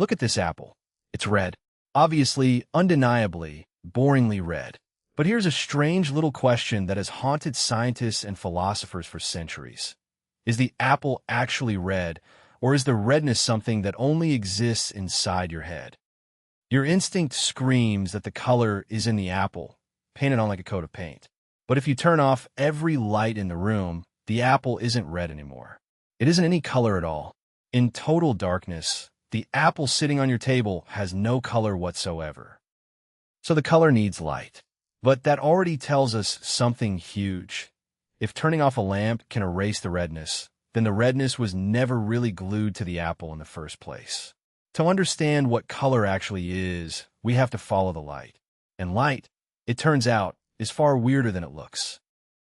Look at this apple. It's red. Obviously, undeniably, boringly red. But here's a strange little question that has haunted scientists and philosophers for centuries. Is the apple actually red, or is the redness something that only exists inside your head? Your instinct screams that the color is in the apple, painted on like a coat of paint. But if you turn off every light in the room, the apple isn't red anymore. It isn't any color at all. In total darkness, the apple sitting on your table has no color whatsoever. So the color needs light. But that already tells us something huge. If turning off a lamp can erase the redness, then the redness was never really glued to the apple in the first place. To understand what color actually is, we have to follow the light. And light, it turns out, is far weirder than it looks.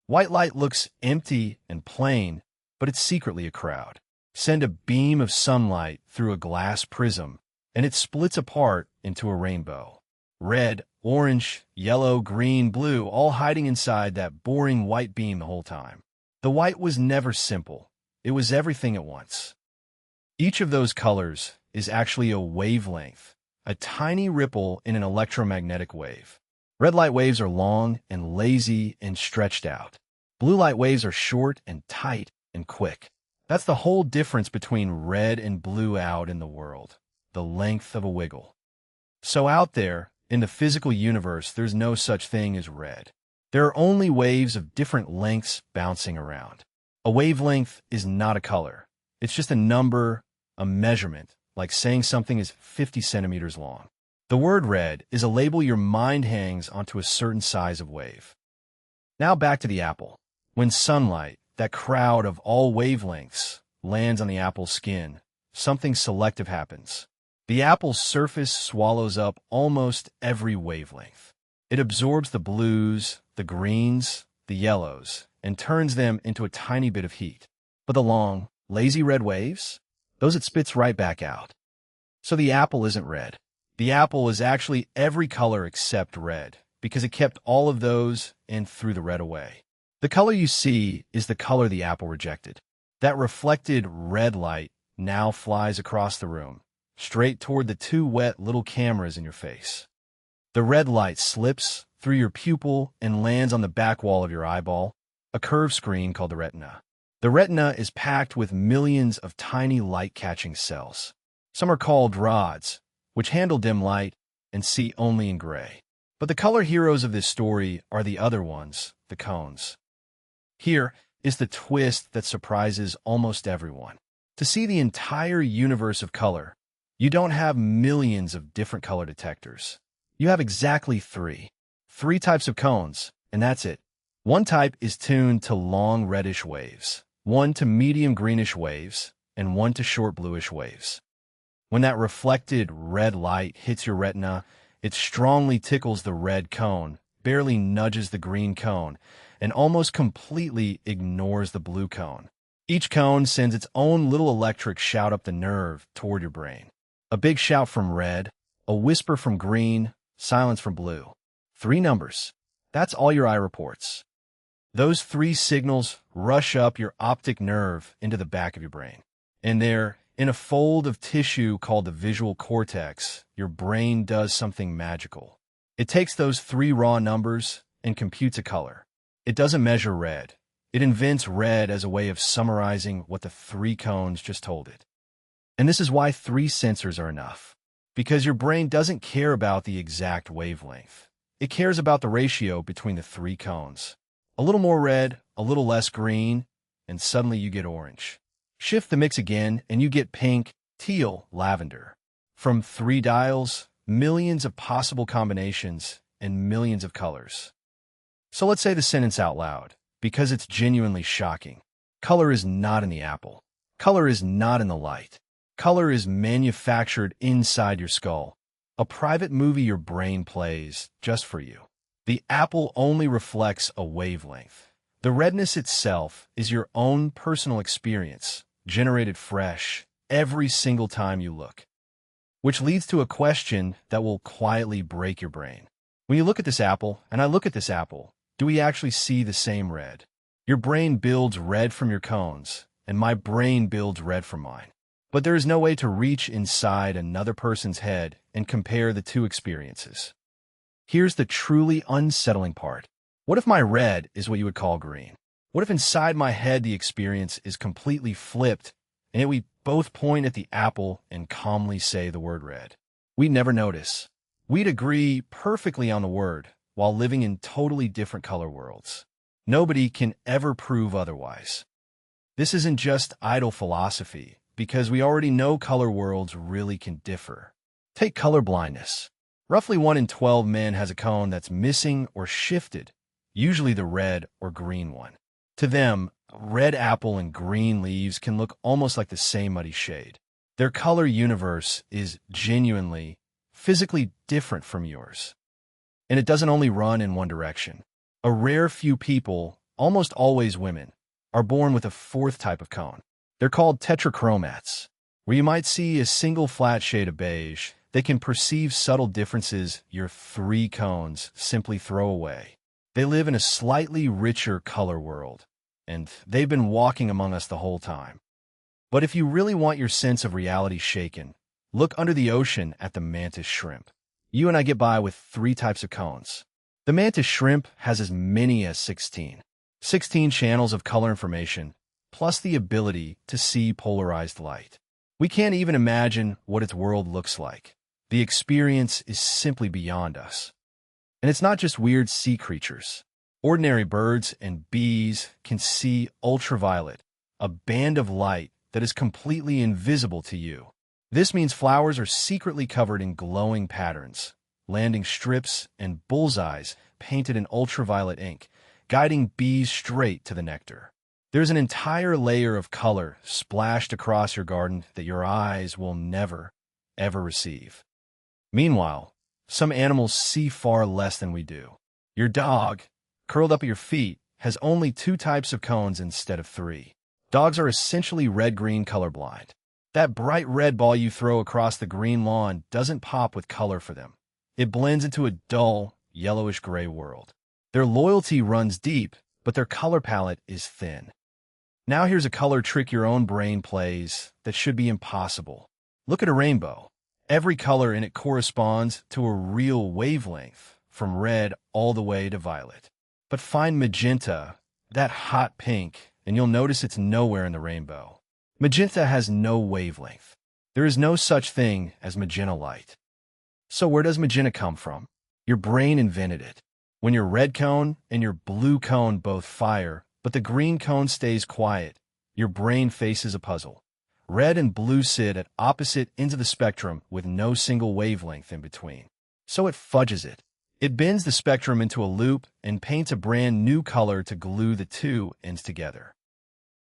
White light looks empty and plain, but it's secretly a crowd. Send a beam of sunlight through a glass prism, and it splits apart into a rainbow. Red, orange, yellow, green, blue, all hiding inside that boring white beam the whole time. The white was never simple. It was everything at once. Each of those colors is actually a wavelength, a tiny ripple in an electromagnetic wave. Red light waves are long and lazy and stretched out. Blue light waves are short and tight and quick. That's the whole difference between red and blue out in the world, the length of a wiggle. So out there, in the physical universe, there's no such thing as red. There are only waves of different lengths bouncing around. A wavelength is not a color. It's just a number, a measurement, like saying something is 50 centimeters long. The word red is a label your mind hangs onto a certain size of wave. Now back to the apple. When sunlight, that crowd of all wavelengths, lands on the apple's skin, something selective happens. The apple's surface swallows up almost every wavelength. It absorbs the blues, the greens, the yellows, and turns them into a tiny bit of heat. But the long, lazy red waves? Those it spits right back out. So the apple isn't red. The apple is actually every color except red, because it kept all of those and threw the red away. The color you see is the color the apple rejected. That reflected red light now flies across the room, straight toward the two wet little cameras in your face. The red light slips through your pupil and lands on the back wall of your eyeball, a curved screen called the retina. The retina is packed with millions of tiny light-catching cells. Some are called rods, which handle dim light and see only in gray. But the color heroes of this story are the other ones, the cones. Here is the twist that surprises almost everyone. To see the entire universe of color, you don't have millions of different color detectors. You have exactly three. Three types of cones, and that's it. One type is tuned to long reddish waves, one to medium greenish waves, and one to short bluish waves. When that reflected red light hits your retina, it strongly tickles the red cone, barely nudges the green cone, and almost completely ignores the blue cone. Each cone sends its own little electric shout up the nerve toward your brain. A big shout from red, a whisper from green, silence from blue. 3 numbers. That's all your eye reports. Those 3 signals rush up your optic nerve into the back of your brain. And there, in a fold of tissue called the visual cortex, your brain does something magical. It takes those 3 raw numbers and computes a color. It doesn't measure red. It invents red as a way of summarizing what the 3 cones just told it. And this is why 3 sensors are enough. Because your brain doesn't care about the exact wavelength. It cares about the ratio between the 3 cones. A little more red, a little less green, and suddenly you get orange. Shift the mix again, and you get pink, teal, lavender. From 3 dials, millions of possible combinations, and millions of colors. So let's say the sentence out loud, because it's genuinely shocking. Color is not in the apple. Color is not in the light. Color is manufactured inside your skull. A private movie your brain plays just for you. The apple only reflects a wavelength. The redness itself is your own personal experience, generated fresh, every single time you look. Which leads to a question that will quietly break your brain. When you look at this apple, and I look at this apple, do we actually see the same red? Your brain builds red from your cones, and my brain builds red from mine. But there is no way to reach inside another person's head and compare the two experiences. Here's the truly unsettling part. What if my red is what you would call green? What if inside my head the experience is completely flipped, and yet we both point at the apple and calmly say the word red? We'd never notice. We'd agree perfectly on the word, while living in totally different color worlds. Nobody can ever prove otherwise. This isn't just idle philosophy, because we already know color worlds really can differ. Take color blindness. Roughly 1 in 12 men has a cone that's missing or shifted, usually the red or green one. To them, red apple and green leaves can look almost like the same muddy shade. Their color universe is genuinely, physically different from yours. And it doesn't only run in one direction. A rare few people, almost always women, are born with a fourth type of cone. They're called tetrachromats. Where you might see a single flat shade of beige, they can perceive subtle differences your 3 cones simply throw away. They live in a slightly richer color world, and they've been walking among us the whole time. But if you really want your sense of reality shaken, look under the ocean at the mantis shrimp. You and I get by with 3 types of cones. The mantis shrimp has as many as 16. 16 channels of color information, plus the ability to see polarized light. We can't even imagine what its world looks like. The experience is simply beyond us. And it's not just weird sea creatures. Ordinary birds and bees can see ultraviolet, a band of light that is completely invisible to you. This means flowers are secretly covered in glowing patterns, landing strips and bullseyes painted in ultraviolet ink, guiding bees straight to the nectar. There's an entire layer of color splashed across your garden that your eyes will never, ever receive. Meanwhile, some animals see far less than we do. Your dog, curled up at your feet, has only 2 types of cones instead of 3. Dogs are essentially red-green colorblind. That bright red ball you throw across the green lawn doesn't pop with color for them. It blends into a dull, yellowish-gray world. Their loyalty runs deep, but their color palette is thin. Now here's a color trick your own brain plays that should be impossible. Look at a rainbow. Every color in it corresponds to a real wavelength, from red all the way to violet. But find magenta, that hot pink, and you'll notice it's nowhere in the rainbow. Magenta has no wavelength. There is no such thing as magenta light. So where does magenta come from? Your brain invented it. When your red cone and your blue cone both fire, but the green cone stays quiet, your brain faces a puzzle. Red and blue sit at opposite ends of the spectrum with no single wavelength in between. So it fudges it. It bends the spectrum into a loop and paints a brand new color to glue the 2 ends together.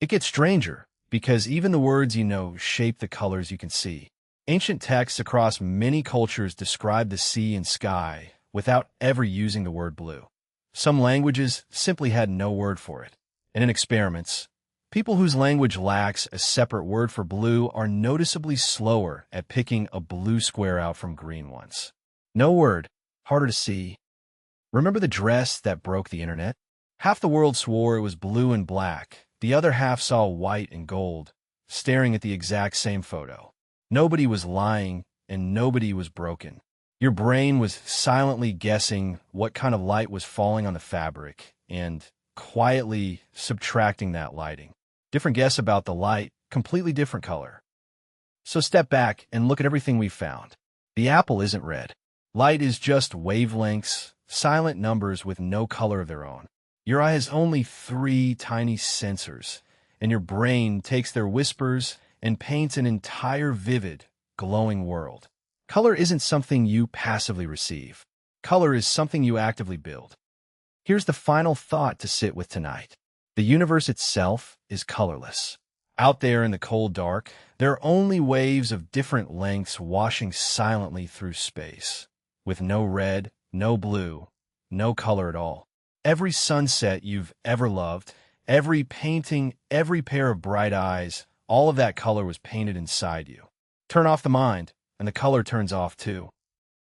It gets stranger, because even the words you know shape the colors you can see. Ancient texts across many cultures describe the sea and sky without ever using the word blue. Some languages simply had no word for it. And in experiments, people whose language lacks a separate word for blue are noticeably slower at picking a blue square out from green ones. No word, harder to see. Remember the dress that broke the internet? Half the world swore it was blue and black. The other half saw white and gold, staring at the exact same photo. Nobody was lying, and nobody was broken. Your brain was silently guessing what kind of light was falling on the fabric, and quietly subtracting that lighting. Different guess about the light, completely different color. So step back and look at everything we've found. The apple isn't red. Light is just wavelengths, silent numbers with no color of their own. Your eye has only 3 tiny sensors, and your brain takes their whispers and paints an entire vivid, glowing world. Color isn't something you passively receive. Color is something you actively build. Here's the final thought to sit with tonight. The universe itself is colorless. Out there in the cold dark, there are only waves of different lengths washing silently through space, with no red, no blue, no color at all. Every sunset you've ever loved, every painting, every pair of bright eyes, all of that color was painted inside you. Turn off the mind, and the color turns off too.